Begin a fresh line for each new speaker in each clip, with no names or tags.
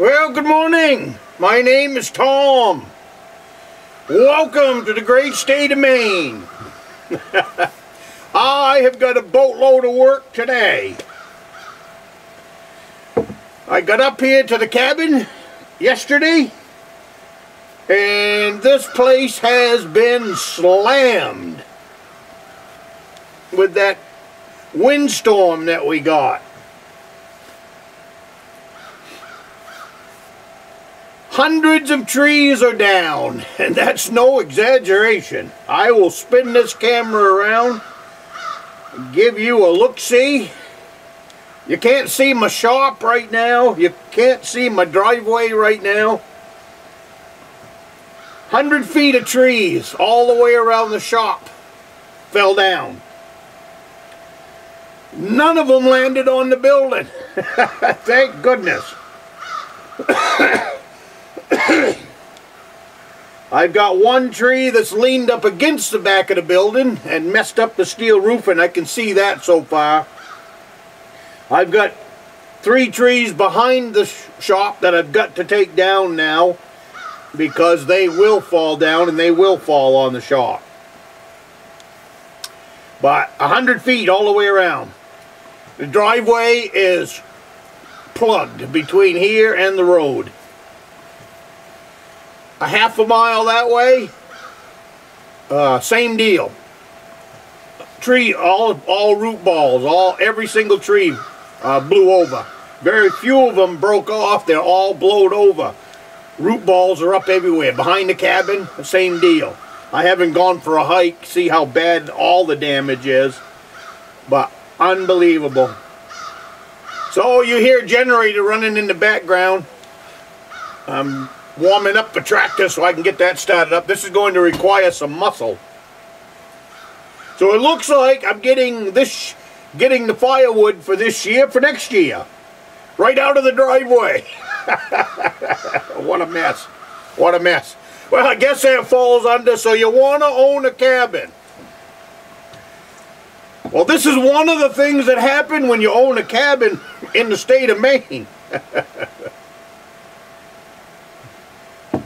Well, good morning. My name is Tom. Welcome to the great state of Maine. I have got a boatload of work today. I got up here to the cabin yesterday, and this place has been slammed with that windstorm that we got. Hundreds of trees are down, and that's no exaggeration. I will spin this camera around and give you a look-see. You can't see my shop right now. You can't see my driveway right now. 100 feet of trees all the way around the shop fell down. None of them landed on the building. Thank goodness. I've got one tree that's leaned up against the back of the building and messed up the steel roofing. I can see that so far. I've got 3 trees behind the shop that I've got to take down now because they will fall down and they will fall on the shop. But 100 feet all the way around. The driveway is plugged between here and the road. A half a mile that way, same deal. Tree, all root balls, every single tree blew over. Very few of them broke off. They're all blowed over. Root balls are up everywhere. Behind the cabin, the same deal. I haven't gone for a hike, see how bad all the damage is, but unbelievable. So you hear a generator running in the background. Warming up the tractor so I can get that started up. This is going to require some muscle. So it looks like I'm getting the firewood for this year for next year. Right out of the driveway. What a mess. What a mess. Well, I guess that falls under, so you want to own a cabin. Well, this is one of the things that happen when you own a cabin in the state of Maine.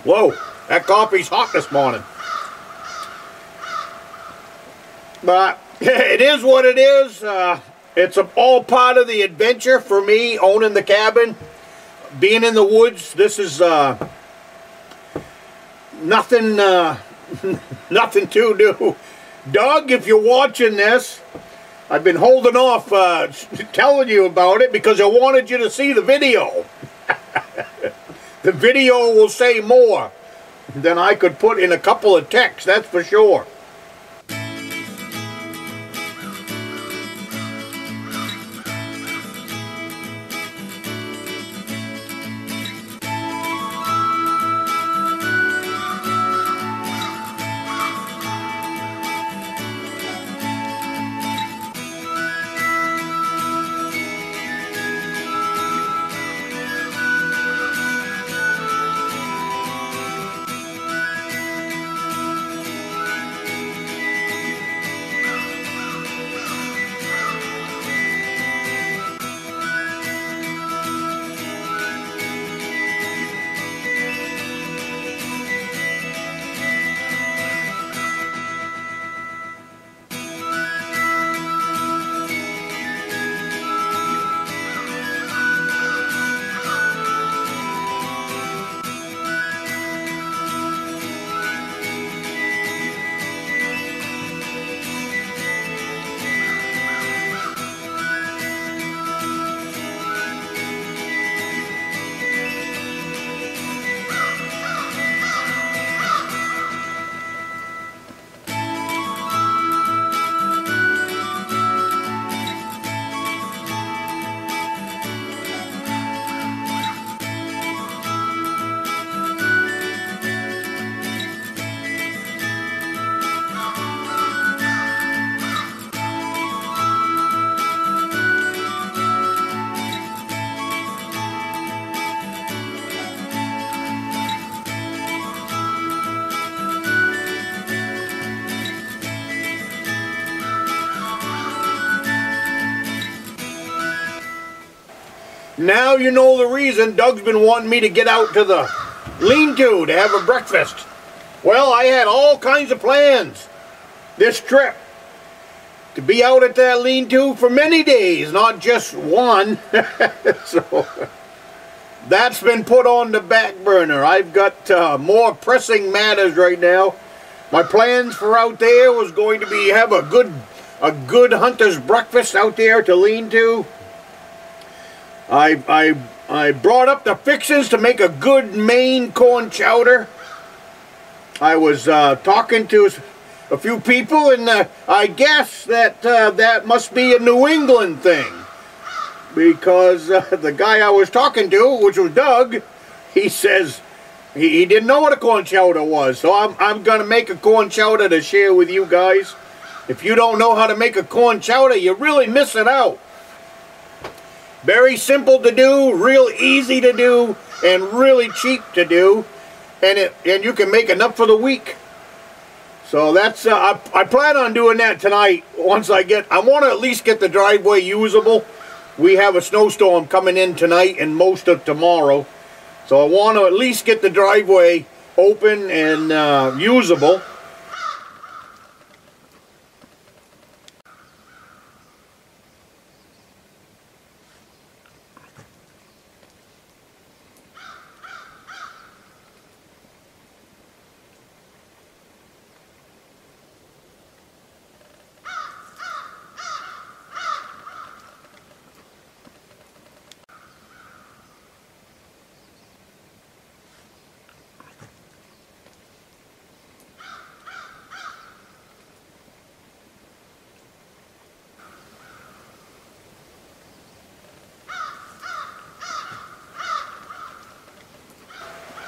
Whoa, that coffee's hot this morning. But it is what it is. It's all part of the adventure for me, owning the cabin, being in the woods. This is nothing, nothing to do. Doug, if you're watching this, I've been holding off telling you about it because I wanted you to see the video. The video will say more than I could put in a couple of texts, that's for sure. now you know the reason Doug's been wanting me to get out to the lean-to to have a breakfast. Well, I had all kinds of plans this trip to be out at that lean-to for many days, not just one. So that's been put on the back burner. I've got more pressing matters right now. My plans for out there was going to be have a good hunter's breakfast out there to lean-to. I brought up the fixings to make a good Maine corn chowder. I was talking to a few people, and I guess that that must be a New England thing, because the guy I was talking to, which was Doug, he says he didn't know what a corn chowder was. So I'm gonna make a corn chowder to share with you guys. If you don't know how to make a corn chowder, you're really missing out. Very simple to do, real easy to do, and really cheap to do, and you can make enough for the week. So that's I plan on doing that tonight. Once I want to at least get the driveway usable. We have a snowstorm coming in tonight and most of tomorrow, so I want to at least get the driveway open and usable.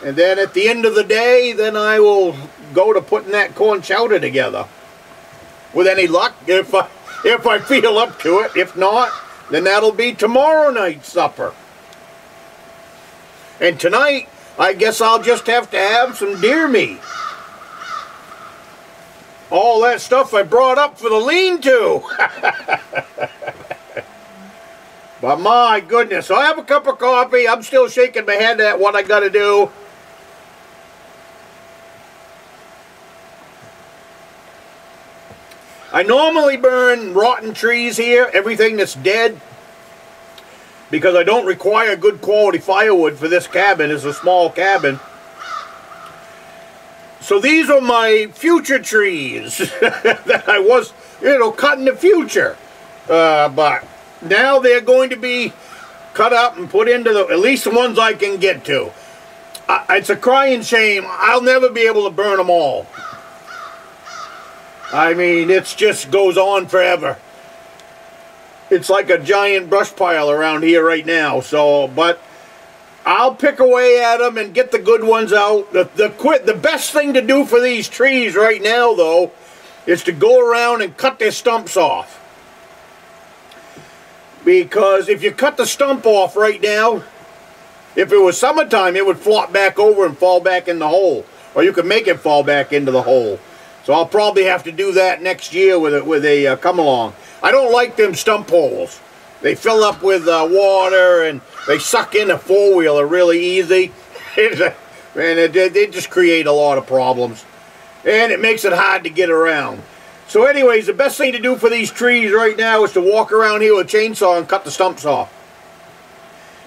And then at the end of the day, then I will go to putting that corn chowder together. With any luck, if I feel up to it. If not, then that'll be tomorrow night's supper. And tonight, I guess I'll just have to have some deer meat. All that stuff I brought up for the lean-to. But my goodness, so I have a cup of coffee. I'm still shaking my head at what I got to do. I normally burn rotten trees here, everything that's dead, because I don't require good quality firewood for this cabin. It's a small cabin. So these are my future trees that I was, cut in the future. But now they're going to be cut up and put into at least the ones I can get to. It's a crying shame. I'll never be able to burn them all. I mean, it just goes on forever. It's like a giant brush pile around here right now. So, but I'll pick away at them and get the good ones out. The best thing to do for these trees right now, though, is to go around and cut their stumps off. Because if you cut the stump off right now, if it was summertime, it would flop back over and fall back in the hole. Or you could make it fall back into the hole. So I'll probably have to do that next year with a come-along. I don't like them stump holes. They fill up with water and they suck in a four-wheeler really easy. And they just create a lot of problems. And it makes it hard to get around. So anyways, the best thing to do for these trees right now is to walk around here with a chainsaw and cut the stumps off.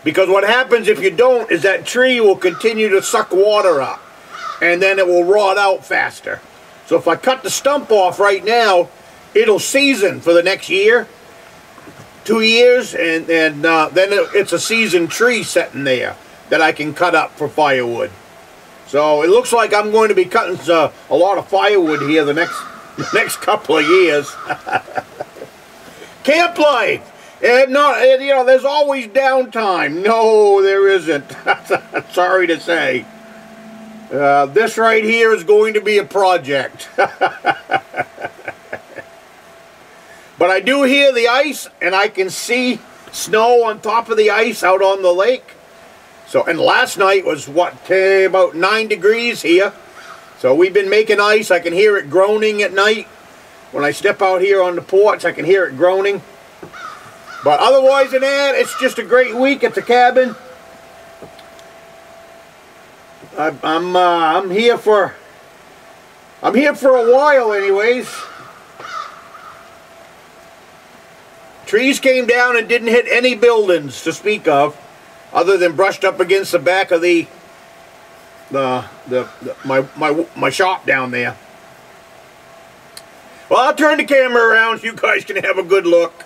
Because what happens if you don't is that tree will continue to suck water up. And then it will rot out faster. So if I cut the stump off right now, it'll season for the next year, 2 years, and then it's a seasoned tree sitting there that I can cut up for firewood. So it looks like I'm going to be cutting a lot of firewood here the next couple of years. Camp life, and there's always downtime. No, there isn't. Sorry to say. This right here is going to be a project. But I do hear the ice, and I can see snow on top of the ice out on the lake. So, and last night was, about 9 degrees here. So we've been making ice. I can hear it groaning at night. When I step out here on the porch, I can hear it groaning. But otherwise than that, it's just a great week at the cabin. I'm here for a while anyways. Trees came down and didn't hit any buildings to speak of, other than brushed up against the back of my shop down there. Well, I'll turn the camera around so you guys can have a good look.